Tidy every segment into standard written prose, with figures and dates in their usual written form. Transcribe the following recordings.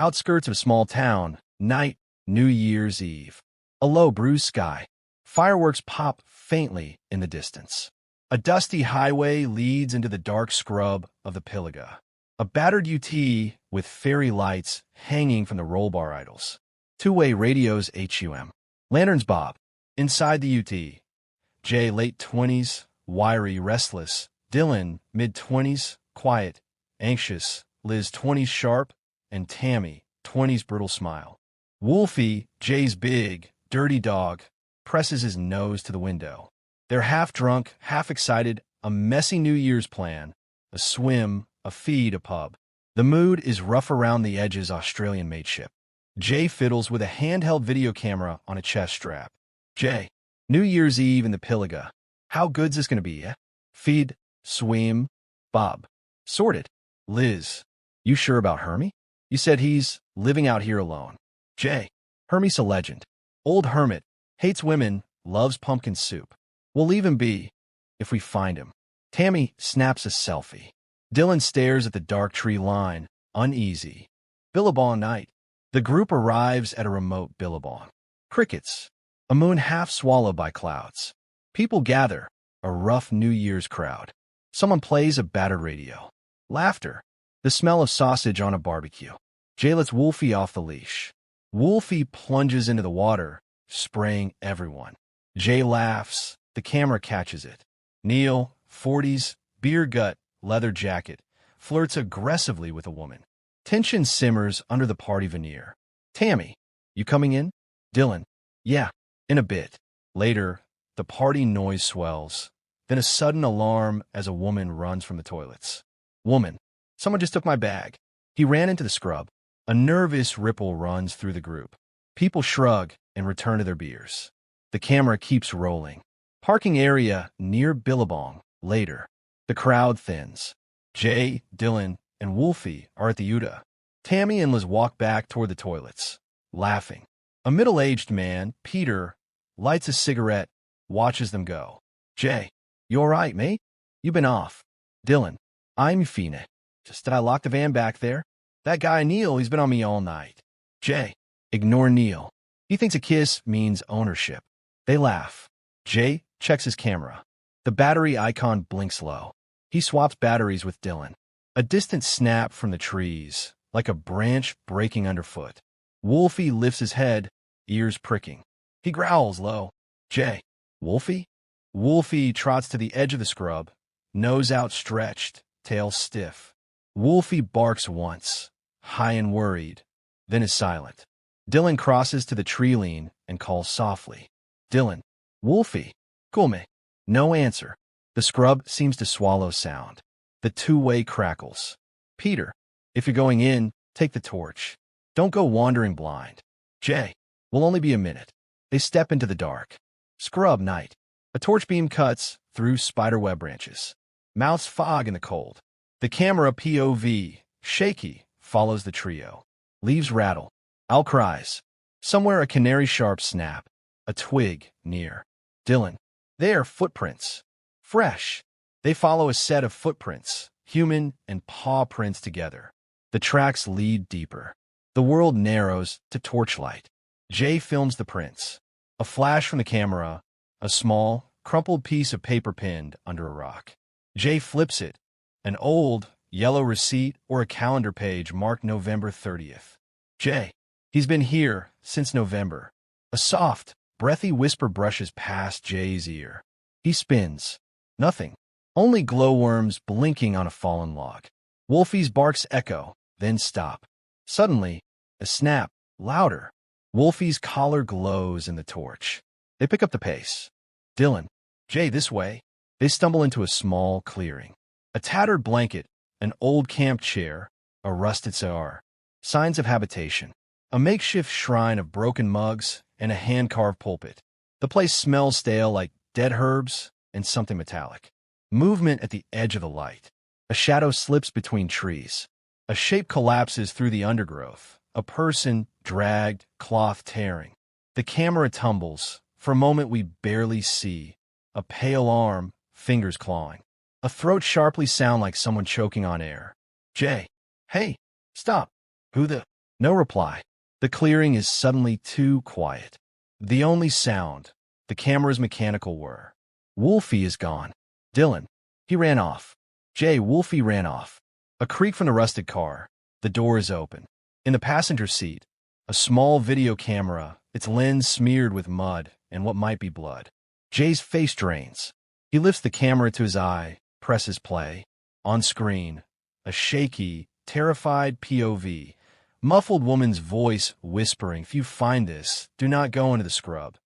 Outskirts of small town, night, New Year's Eve. A low bruised sky. Fireworks pop faintly in the distance. A dusty highway leads into the dark scrub of the Piliga. A battered UT with fairy lights hanging from the roll bar idols. Two-way radios HUM. Lanterns bob. Inside the UT. Jay, late 20s, wiry, restless. Dylan, mid-20s, quiet, anxious. Liz, 20s, sharp. And Tammy, 20s, brittle smile. Wolfie, Jay's big, dirty dog, presses his nose to the window. They're half drunk, half excited, a messy New Year's plan, a swim, a feed, a pub. The mood is rough around the edges Australian mateship. Jay fiddles with a handheld video camera on a chest strap. Jay, New Year's Eve in the Pilliga. How good's this gonna be, eh? Feed, swim, Bob. Sorted. Liz, you sure about Hermie? You said he's living out here alone. Jay, Hermie's a legend. Old hermit, hates women, loves pumpkin soup. We'll leave him be, if we find him. Tammy snaps a selfie. Dylan stares at the dark tree line, uneasy. Billabong night. The group arrives at a remote Billabong. Crickets. A moon half swallowed by clouds. People gather, a rough New Year's crowd. Someone plays a battered radio. Laughter. The smell of sausage on a barbecue. Jay lets Wolfie off the leash. Wolfie plunges into the water, spraying everyone. Jay laughs. The camera catches it. Neil, 40s, beer gut, leather jacket, flirts aggressively with a woman. Tension simmers under the party veneer. Tammy, you coming in? Dylan, yeah, in a bit. Later, the party noise swells. Then a sudden alarm as a woman runs from the toilets. Woman, someone just took my bag. He ran into the scrub. A nervous ripple runs through the group. People shrug and return to their beers. The camera keeps rolling. Parking area near Billabong. Later, the crowd thins. Jay, Dylan, and Wolfie are at the Uta. Tammy and Liz walk back toward the toilets, laughing. A middle-aged man, Peter, lights a cigarette, watches them go. Jay, you all right, mate? You been off. Dylan, I'm fine. Just did I lock the van back there? That guy Neil, he's been on me all night. Jay, ignore Neil. He thinks a kiss means ownership. They laugh. Jay checks his camera. The battery icon blinks low. He swaps batteries with Dylan. A distant snap from the trees, like a branch breaking underfoot. Wolfie lifts his head, ears pricking. He growls low. Jay, Wolfie? Wolfie trots to the edge of the scrub, nose outstretched, tail stiff. Wolfie barks once, high and worried, then is silent. Dylan crosses to the tree lean and calls softly. Dylan, Wolfie, cool me. No answer. The scrub seems to swallow sound. The two-way crackles. Peter, if you're going in, take the torch. Don't go wandering blind. Jay, will only be a minute. They step into the dark. Scrub night. A torch beam cuts through spiderweb branches. Mouths fog in the cold. The camera POV, shaky, follows the trio. Leaves rattle. Owl cries. Somewhere a canary sharp snap. A twig near. Dylan. There, footprints. Fresh. They follow a set of footprints, human and paw prints together. The tracks lead deeper. The world narrows to torchlight. Jay films the prints. A flash from the camera, a small, crumpled piece of paper pinned under a rock. Jay flips it. An old, yellow receipt or a calendar page marked November 30th. Jay, he's been here since November. A soft, breathy whisper brushes past Jay's ear. He spins. Nothing. Only glowworms blinking on a fallen log. Wolfie's barks echo, then stop. Suddenly, a snap, louder. Wolfie's collar glows in the torch. They pick up the pace. Dylan, Jay, this way. They stumble into a small clearing. A tattered blanket, an old camp chair, a rusted cigar. Signs of habitation. A makeshift shrine of broken mugs and a hand-carved pulpit. The place smells stale like dead herbs and something metallic. Movement at the edge of the light. A shadow slips between trees. A shape collapses through the undergrowth. A person dragged, cloth tearing. The camera tumbles. For a moment we barely see. A pale arm, fingers clawing. A throat sharply sound like someone choking on air. Jay, hey, stop. Who the? No reply. The clearing is suddenly too quiet. The only sound, the camera's mechanical whir. Wolfie is gone. Dylan. He ran off. Wolfie ran off. A creak from the rusted car. The door is open. In the passenger seat, a small video camera, its lens smeared with mud and what might be blood. Jay's face drains. He lifts the camera to his eye, presses play. On screen, a shaky, terrified POV. Muffled woman's voice whispering, "If you find this, do not go into the scrub."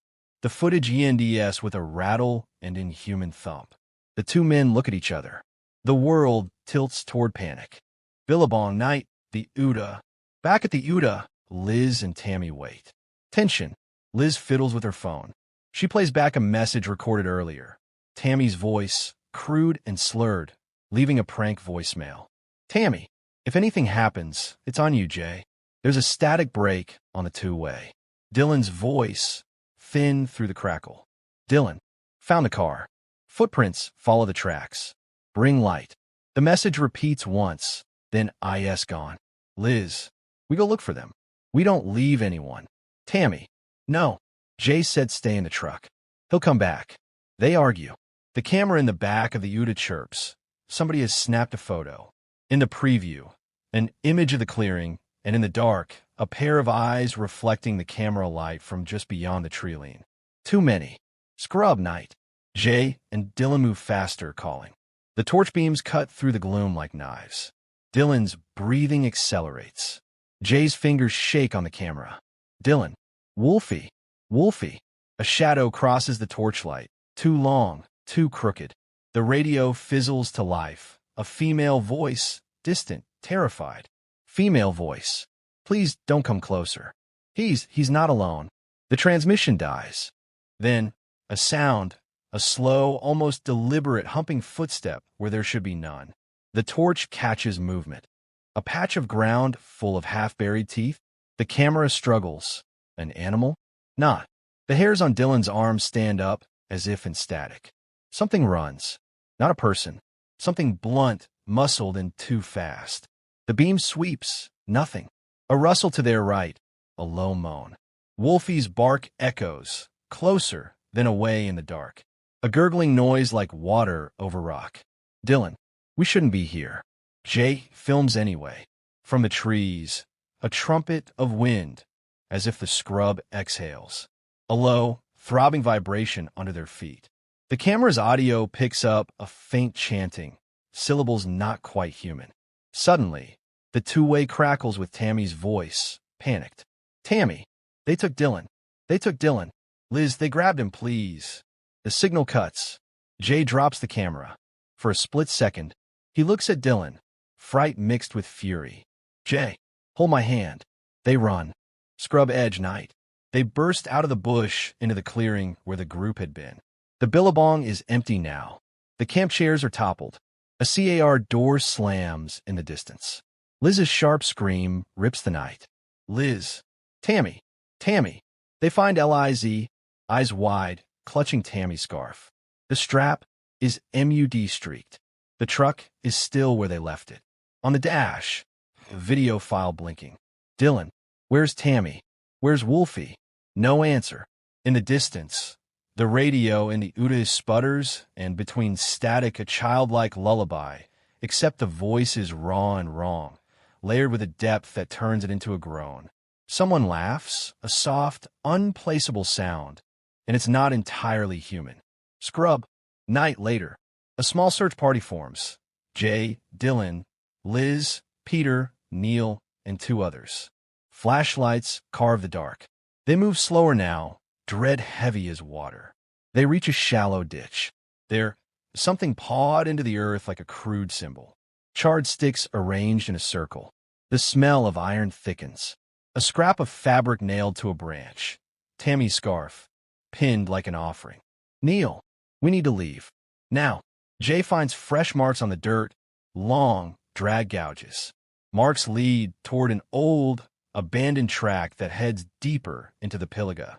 The footage ends with a rattle and inhuman thump. The two men look at each other. The world tilts toward panic. Billabong night, the Uda. Back at the Uda, Liz and Tammy wait. Tension. Liz fiddles with her phone. She plays back a message recorded earlier. Tammy's voice, crude and slurred, leaving a prank voicemail. Tammy, if anything happens, it's on you, Jay. There's a static break on the two-way. Dylan's voice, thin through the crackle. Dylan, found the car. Footprints follow the tracks. Bring light. The message repeats once, then IS gone. Liz, we go look for them. We don't leave anyone. Tammy, no. Jay said stay in the truck. He'll come back. They argue. The camera in the back of the Uda chirps. Somebody has snapped a photo. In the preview, an image of the clearing, and in the dark, a pair of eyes reflecting the camera light from just beyond the tree line. Too many. Scrub night. Jay and Dylan move faster, calling. The torch beams cut through the gloom like knives. Dylan's breathing accelerates. Jay's fingers shake on the camera. Dylan. Wolfie. Wolfie. A shadow crosses the torchlight. Too long, too crooked. The radio fizzles to life. A female voice, distant, terrified. Female voice. Please don't come closer. He's not alone. The transmission dies. Then, a sound, a slow, almost deliberate humping footstep where there should be none. The torch catches movement. A patch of ground full of half-buried teeth. The camera struggles. An animal? Not. The hairs on Dylan's arms stand up, as if in static. Something runs. Not a person. Something blunt, muscled, and too fast. The beam sweeps. Nothing. A rustle to their right. A low moan. Wolfie's bark echoes, closer, then away in the dark. A gurgling noise like water over rock. Dylan, we shouldn't be here. Jay films anyway. From the trees, a trumpet of wind, as if the scrub exhales. A low, throbbing vibration under their feet. The camera's audio picks up a faint chanting, syllables not quite human. Suddenly, the two-way crackles with Tammy's voice, panicked. Tammy, they took Dylan. They took Dylan. Liz, they grabbed him, please. The signal cuts. Jay drops the camera. For a split second, he looks at Dylan, fright mixed with fury. Jay, hold my hand. They run. Scrub edge night. They burst out of the bush into the clearing where the group had been. The billabong is empty now. The camp chairs are toppled. A CAR door slams in the distance. Liz's sharp scream rips the night. Liz. Tammy. Tammy. They find Liz, eyes wide, clutching Tammy's scarf. The strap is MUD streaked. The truck is still where they left it. On the dash, a video file blinking. Dylan. Where's Tammy? Where's Wolfie? No answer. In the distance, the radio in the Uda sputters, and between static a childlike lullaby, except the voice is raw and wrong, layered with a depth that turns it into a groan. Someone laughs, a soft, unplaceable sound, and it's not entirely human. Scrub. Night later. A small search party forms. Jay, Dylan, Liz, Peter, Neil, and two others. Flashlights carve the dark. They move slower now, dread heavy as water. They reach a shallow ditch. There, something pawed into the earth like a crude symbol. Charred sticks arranged in a circle. The smell of iron thickens. A scrap of fabric nailed to a branch. Tammy's scarf, pinned like an offering. Neil, we need to leave. Now. Jay finds fresh marks on the dirt, long, drag gouges. Marks lead toward an old, abandoned track that heads deeper into the Piliga.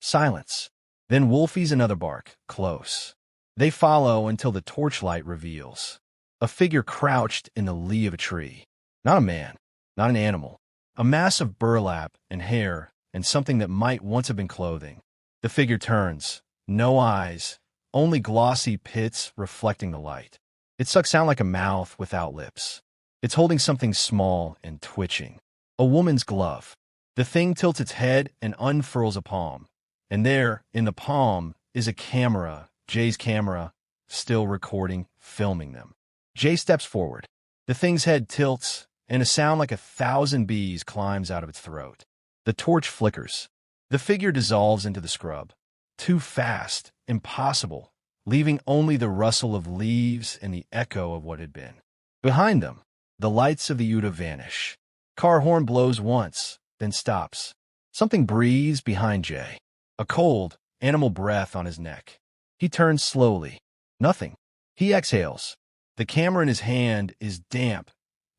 Silence. Then Wolfie's another bark, close. They follow until the torchlight reveals a figure crouched in the lee of a tree. Not a man, not an animal. A mass of burlap and hair and something that might once have been clothing. The figure turns. No eyes, only glossy pits reflecting the light. It sucks sound like a mouth without lips. It's holding something small and twitching. A woman's glove. The thing tilts its head and unfurls a palm. And there, in the palm, is a camera, Jay's camera, still recording, filming them. Jay steps forward. The thing's head tilts, and a sound like 1,000 bees climbs out of its throat. The torch flickers. The figure dissolves into the scrub. Too fast, impossible, leaving only the rustle of leaves and the echo of what had been. Behind them, the lights of the Utah vanish. Car horn blows once, then stops. Something breathes behind Jay. A cold, animal breath on his neck. He turns slowly. Nothing. He exhales. The camera in his hand is damp,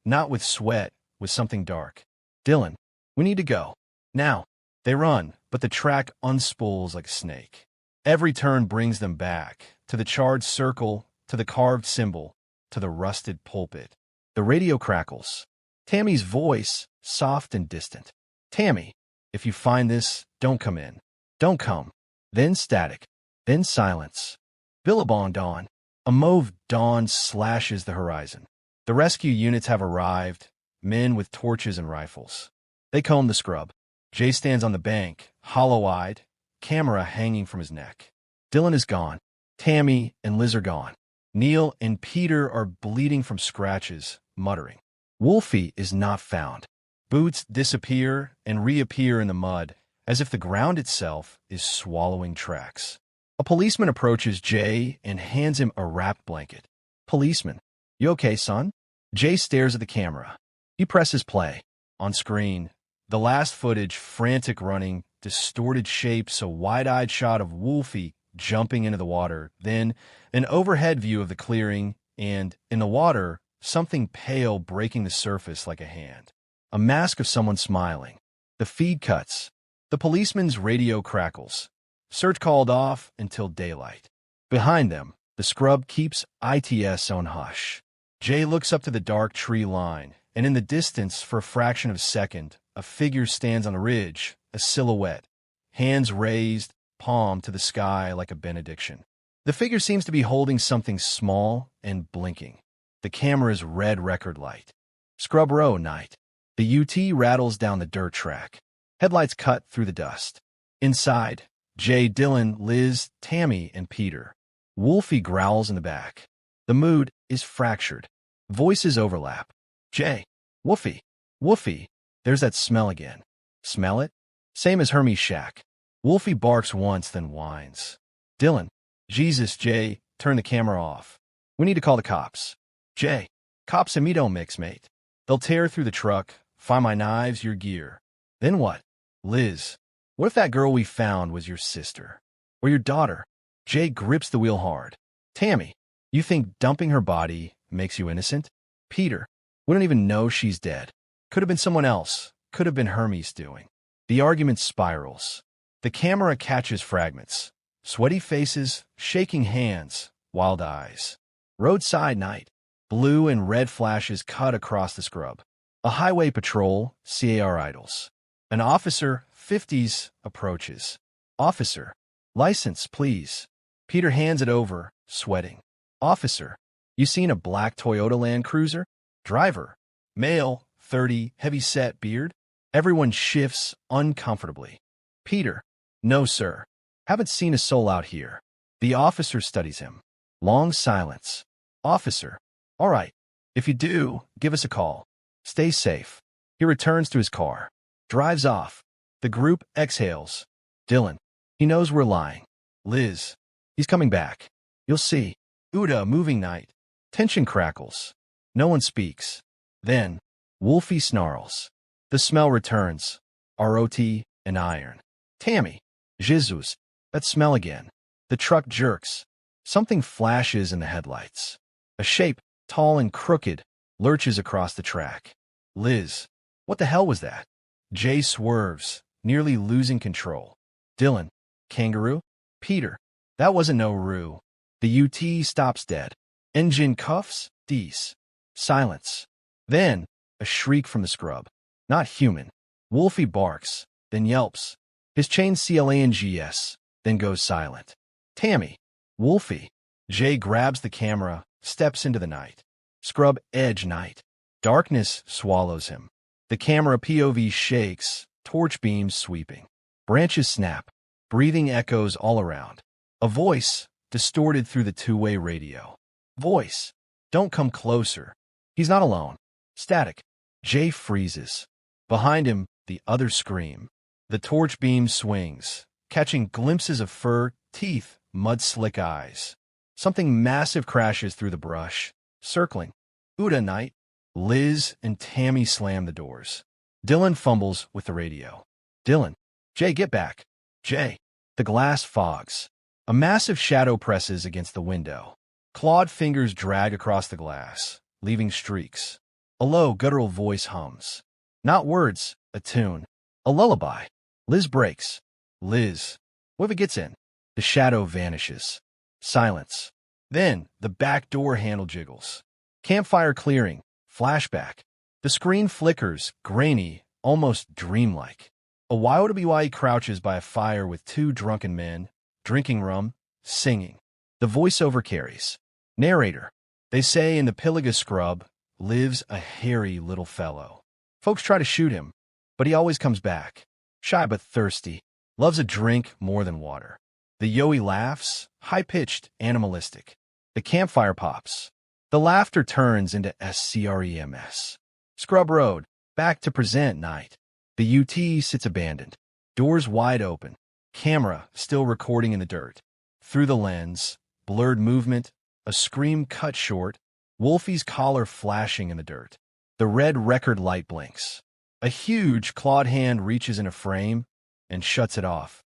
not with sweat, with something dark. Dylan, we need to go. Now. They run, but the track unspools like a snake. Every turn brings them back, to the charred circle, to the carved symbol, to the rusted pulpit. The radio crackles. Tammy's voice, soft and distant. Tammy, if you find this, don't come in. Don't come. Then static. Then silence. Billabong dawn. A mauve dawn slashes the horizon. The rescue units have arrived, men with torches and rifles. They comb the scrub. Jay stands on the bank, hollow-eyed, camera hanging from his neck. Dylan is gone. Tammy and Liz are gone. Neil and Peter are bleeding from scratches, muttering. Wolfie is not found. Boots disappear and reappear in the mud, as if the ground itself is swallowing tracks. A policeman approaches Jay and hands him a wrapped blanket. Policeman, you okay, son? Jay stares at the camera. He presses play. On screen, the last footage, frantic running, distorted shapes, a wide-eyed shot of Wolfie jumping into the water, then an overhead view of the clearing, and, in the water, something pale breaking the surface like a hand. A mask of someone smiling. The feed cuts. The policeman's radio crackles. Search called off until daylight. Behind them, the scrub keeps ITS on hush. Jay looks up to the dark tree line, and in the distance, for a fraction of a second, a figure stands on the ridge, a silhouette, hands raised, palm to the sky like a benediction. The figure seems to be holding something small and blinking. The camera's red record light. Scrub Row night. The UT rattles down the dirt track. Headlights cut through the dust. Inside, Jay, Dylan, Liz, Tammy, and Peter. Wolfie growls in the back. The mood is fractured. Voices overlap. Jay. Woofie. Woofie. There's that smell again. Smell it? Same as Hermie's shack. Wolfie barks once, then whines. Dylan. Jesus, Jay, turn the camera off. We need to call the cops. Jay. Cops and me don't mix, mate. They'll tear through the truck, find my knives, your gear. Then what? Liz. What if that girl we found was your sister? Or your daughter? Jay grips the wheel hard. Tammy. You think dumping her body makes you innocent? Peter. We don't even know she's dead. Could have been someone else. Could have been Hermes doing. The argument spirals. The camera catches fragments. Sweaty faces, shaking hands, wild eyes. Roadside night. Blue and red flashes cut across the scrub. A highway patrol, CAR idles. An officer, 50s, approaches. Officer. License, please. Peter hands it over, sweating. Officer. You seen a black Toyota Land Cruiser? Driver. Male, 30, heavy-set beard. Everyone shifts uncomfortably. Peter. No, sir. Haven't seen a soul out here. The officer studies him. Long silence. Officer. All right. If you do, give us a call. Stay safe. He returns to his car. Drives off. The group exhales. Dylan. He knows we're lying. Liz. He's coming back. You'll see. Uda, moving night. Tension crackles. No one speaks. Then, Wolfie snarls. The smell returns. ROT and iron. Tammy. Jesus. That smell again. The truck jerks. Something flashes in the headlights. A shape, tall and crooked, lurches across the track. Liz. What the hell was that? Jay swerves, nearly losing control. Dylan. Kangaroo? Peter. That wasn't no roo. The UT stops dead. Engine cuffs? Dees. Silence. Then, a shriek from the scrub. Not human. Wolfie barks, then yelps. His chain clangs, then goes silent. Tammy. Wolfie. Jay grabs the camera, steps into the night. Scrub edge night. Darkness swallows him. The camera POV shakes, torch beams sweeping. Branches snap. Breathing echoes all around. A voice, distorted through the two-way radio. Voice. Don't come closer. He's not alone. Static. Jay freezes. Behind him, the others scream. The torch beam swings, catching glimpses of fur, teeth, mud-slick eyes. Something massive crashes through the brush, circling. Uda night. Liz and Tammy slam the doors. Dylan fumbles with the radio. Dylan. Jay, get back. Jay. The glass fogs. A massive shadow presses against the window. Clawed fingers drag across the glass, leaving streaks. A low, guttural voice hums. Not words, a tune. A lullaby. Liz breaks. Liz. What if it gets in? The shadow vanishes. Silence. Then, the back door handle jiggles. Campfire clearing. Flashback. The screen flickers, grainy, almost dreamlike. A YOWY crouches by a fire with two drunken men, drinking rum, singing. The voiceover carries. Narrator. They say in the Piliga scrub lives a hairy little fellow. Folks try to shoot him, but he always comes back. Shy but thirsty. Loves a drink more than water. The yoey laughs, high-pitched, animalistic. The campfire pops. The laughter turns into SCREMS. Scrub Road, back to present night. The UT sits abandoned. Doors wide open. Camera still recording in the dirt. Through the lens, blurred movement, a scream cut short, Wolfie's collar flashing in the dirt. The red record light blinks. A huge clawed hand reaches in a frame and shuts it off.